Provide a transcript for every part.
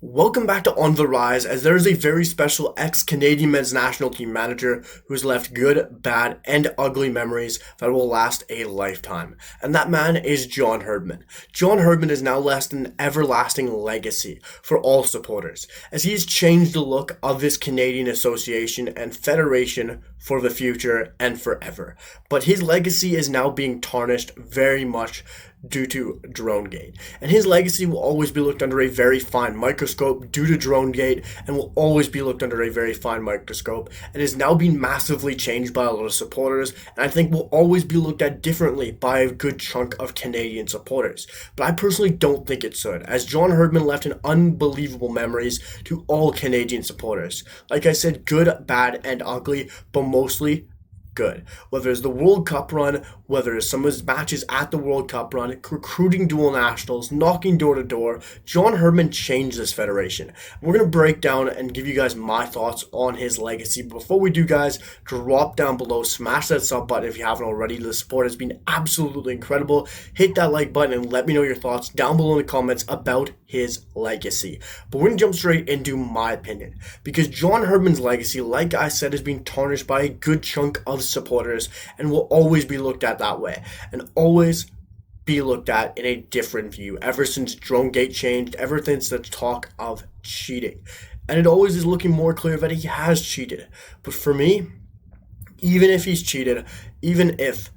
Welcome back to On the Rise, as there is a very special ex-Canadian men's national team manager who's left good, bad, and ugly memories that will last a lifetime. And that man is John Herdman. John Herdman has now left an everlasting legacy for all supporters, as he's changed the look of this Canadian association and federation for the future and forever. But his legacy is now being tarnished very much due to DroneGate. And his legacy will always be looked under a very fine microscope due to DroneGate, and will always be looked under a very fine microscope, and is now being massively changed by a lot of supporters, and I think will always be looked at differently by a good chunk of Canadian supporters. But I personally don't think it should, as John Herdman left an unbelievable memories to all Canadian supporters. Like I said, good, bad, and ugly, but mostly good. Whether it's the World Cup run, whether it's some of his matches at the World Cup run, recruiting dual nationals, knocking door to door, John Herdman changed this federation. We're going to break down and give you guys my thoughts on his legacy. Before we do, guys, drop down below, smash that sub button if you haven't already. The support has been absolutely incredible. Hit that like button and let me know your thoughts down below in the comments about his legacy. But we're going to jump straight into my opinion, because John Herdman's legacy, like I said, has been tarnished by a good chunk of supporters and will always be looked at that way, and always be looked at in a different view ever since DroneGate changed, ever since the talk of cheating. And it always is looking more clear that he has cheated. But for me, even if he's cheated, even if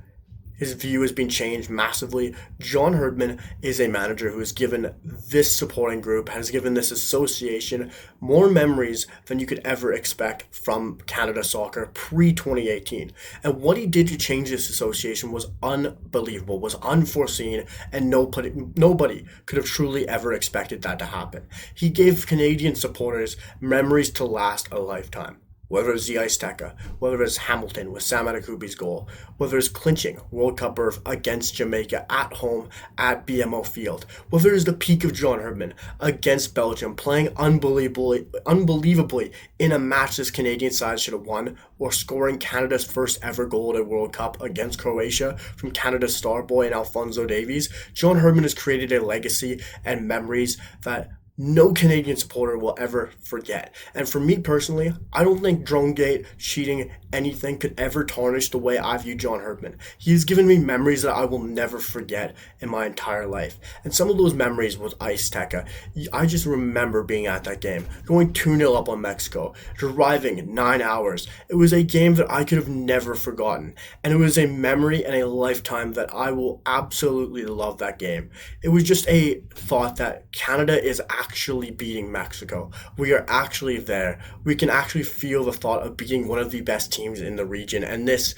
his view has been changed massively, John Herdman is a manager who has given this supporting group, has given this association more memories than you could ever expect from Canada soccer pre-2018. And what he did to change this association was unbelievable, was unforeseen, and nobody could have truly ever expected that to happen. He gave Canadian supporters memories to last a lifetime. Whether it's the Azteca, whether it's Hamilton with Sam Adekubi's goal, whether it's clinching World Cup berth against Jamaica at home at BMO Field, whether it's the peak of John Herdman against Belgium, playing unbelievably in a match this Canadian side should have won, or scoring Canada's first ever goal at a World Cup against Croatia from Canada's star boy and Alphonso Davies, John Herdman has created a legacy and memories that no Canadian supporter will ever forget. And for me personally, I don't think DroneGate, cheating, anything could ever tarnish the way I view John Herdman. He's given me memories that I will never forget in my entire life. And some of those memories with Azteca, I just remember being at that game, going 2-0 up on Mexico, driving 9 hours. It was a game that I could have never forgotten. And it was a memory and a lifetime that I will absolutely love that game. It was just a thought that Canada is actually beating Mexico. We are actually there. We can actually feel the thought of beating one of the best teams in the region, and this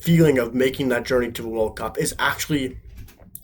feeling of making that journey to the World Cup is actually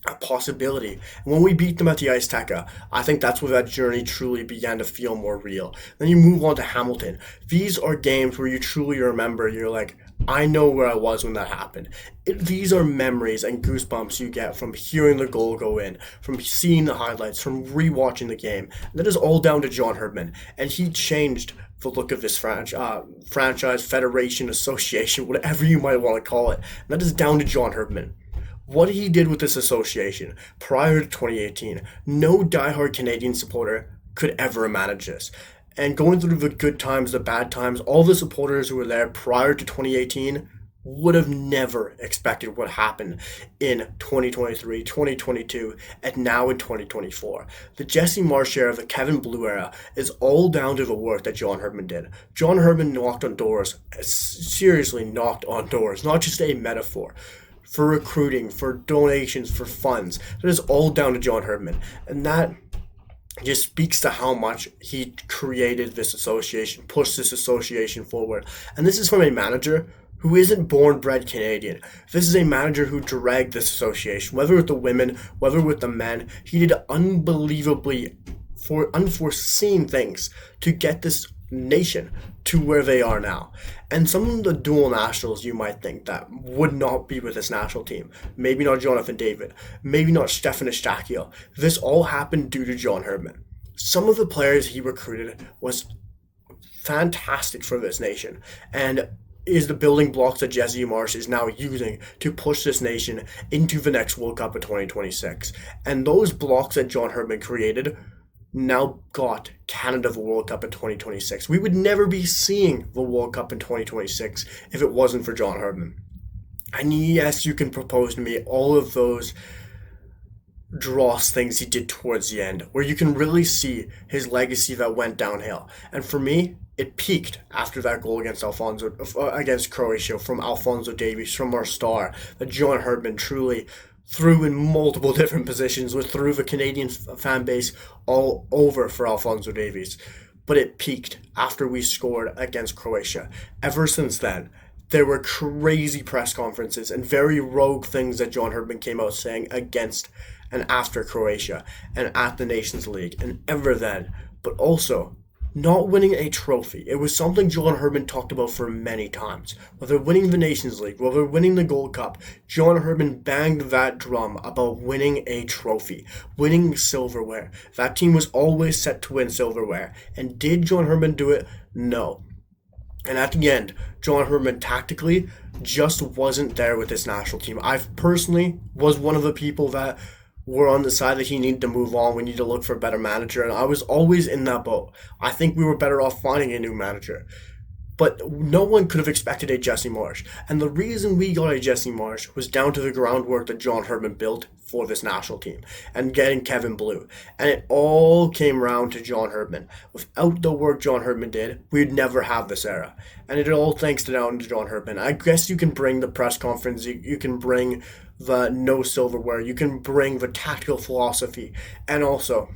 a possibility. And when we beat them at the Azteca, I think that's where that journey truly began to feel more real. Then you move on to Hamilton. These are games where you truly remember, you're like, I know where I was when that happened. These are memories and goosebumps you get from hearing the goal go in, from seeing the highlights, from rewatching the game. And that is all down to John Herdman. And he changed the look of this franchise, federation, association, whatever you might want to call it. And that is down to John Herdman. What he did with this association prior to 2018, no diehard Canadian supporter could ever manage this. And going through the good times, the bad times, all the supporters who were there prior to 2018 would have never expected what happened in 2023, 2022, and now in 2024. The Jesse Marsch era, the Kevin Blue era, is all down to the work that John Herdman did. John Herdman knocked on doors, seriously knocked on doors, not just a metaphor. For recruiting, for donations, for funds. That is all down to John Herdman. And that just speaks to how much he created this association, pushed this association forward. And this is from a manager who isn't born-bred Canadian. This is a manager who dragged this association, whether with the women, whether with the men. He did unbelievably unforeseen things to get this nation to where they are now. And some of the dual nationals you might think that would not be with this national team, maybe not Jonathan David, maybe not Stefan Eustaquio, this all happened due to John Herdman. Some of the players he recruited was fantastic for this nation, and is the building blocks that Jesse Marsch is now using to push this nation into the next World Cup of 2026. And those blocks that John Herdman created now got Canada the World Cup in 2026. We would never be seeing the World Cup in 2026 if it wasn't for John Herdman. And yes, you can propose to me all of those dross things he did towards the end, where you can really see his legacy that went downhill. And for me, it peaked after that goal against Croatia from Alphonso Davies, from our star, that John Herdman truly threw in multiple different positions, with through the Canadian fan base all over for Alphonso Davies. But it peaked after we scored against Croatia. Ever since then, there were crazy press conferences and very rogue things that John Herdman came out saying against and after Croatia and at the Nations League and ever then. But also, not winning a trophy. It was something John Herdman talked about for many times. Whether winning the Nations League, whether winning the Gold Cup, John Herdman banged that drum about winning a trophy, winning silverware. That team was always set to win silverware. And did John Herdman do it? No. And at the end, John Herdman tactically just wasn't there with this national team. I personally was one of the people that were on the side that he needed to move on. We need to look for a better manager. And I was always in that boat. I think we were better off finding a new manager. But no one could have expected a Jesse Marsch. And the reason we got a Jesse Marsch was down to the groundwork that John Herdman built for this national team and getting Kevin Blue. And it all came round to John Herdman. Without the work John Herdman did, we'd never have this era. And it all thanks to John Herdman. I guess you can bring the press conference, you can bring the no silverware, you can bring the tactical philosophy, and also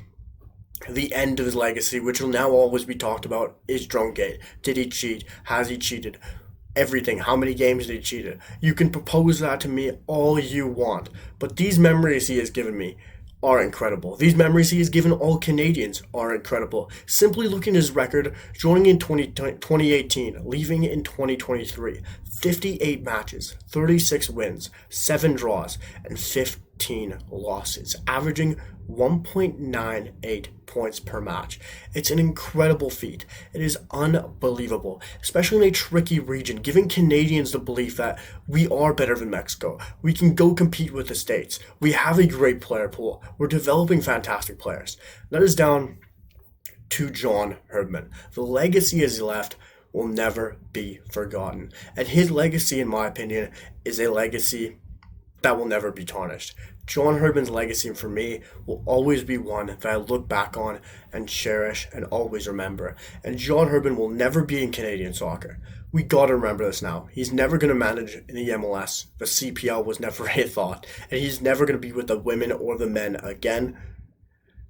the end of his legacy, which will now always be talked about, is Drumgate. Did he cheat? Has he cheated? Everything. How many games did he cheat? You can propose that to me all you want, but these memories he has given me are incredible. These memories he has given all Canadians are incredible. Simply looking at his record, joining in 2018, leaving in 2023, 58 matches, 36 wins, 7 draws, and 15 losses, averaging 1.98 points per match. It's an incredible feat. It is unbelievable, especially in a tricky region, giving Canadians the belief that we are better than Mexico. We can go compete with the States. We have a great player pool. We're developing fantastic players. That is down to John Herdman. The legacy he left will never be forgotten. And his legacy, in my opinion, is a legacy that will never be tarnished. John Herdman's legacy for me will always be one that I look back on and cherish and always remember. And John Herdman will never be in Canadian soccer. We gotta remember this now. He's never gonna manage in the MLS. The CPL was never a thought. And he's never gonna be with the women or the men again.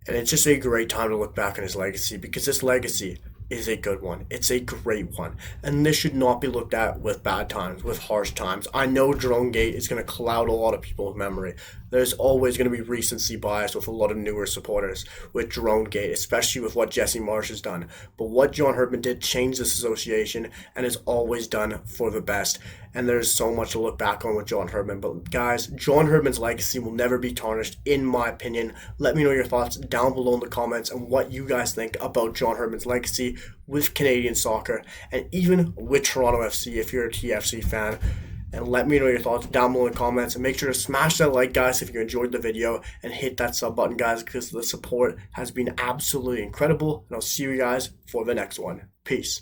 And it's just a great time to look back on his legacy, because this legacy is a good one. It's a great one. And this should not be looked at with bad times, with harsh times. I know Drumgate is going to cloud a lot of people's memory. There's always going to be recency bias with a lot of newer supporters with Drumgate, especially with what Jesse Marsch has done. But what John Herdman did changed this association and is always done for the best. And there's so much to look back on with John Herdman. But guys, John Herdman's legacy will never be tarnished, in my opinion. Let me know your thoughts down below in the comments and what you guys think about John Herdman's legacy with Canadian soccer and even with Toronto FC if you're a TFC fan. And let me know your thoughts down below in the comments. And make sure to smash that like, guys, if you enjoyed the video. And hit that sub button, guys, because the support has been absolutely incredible. And I'll see you guys for the next one. Peace.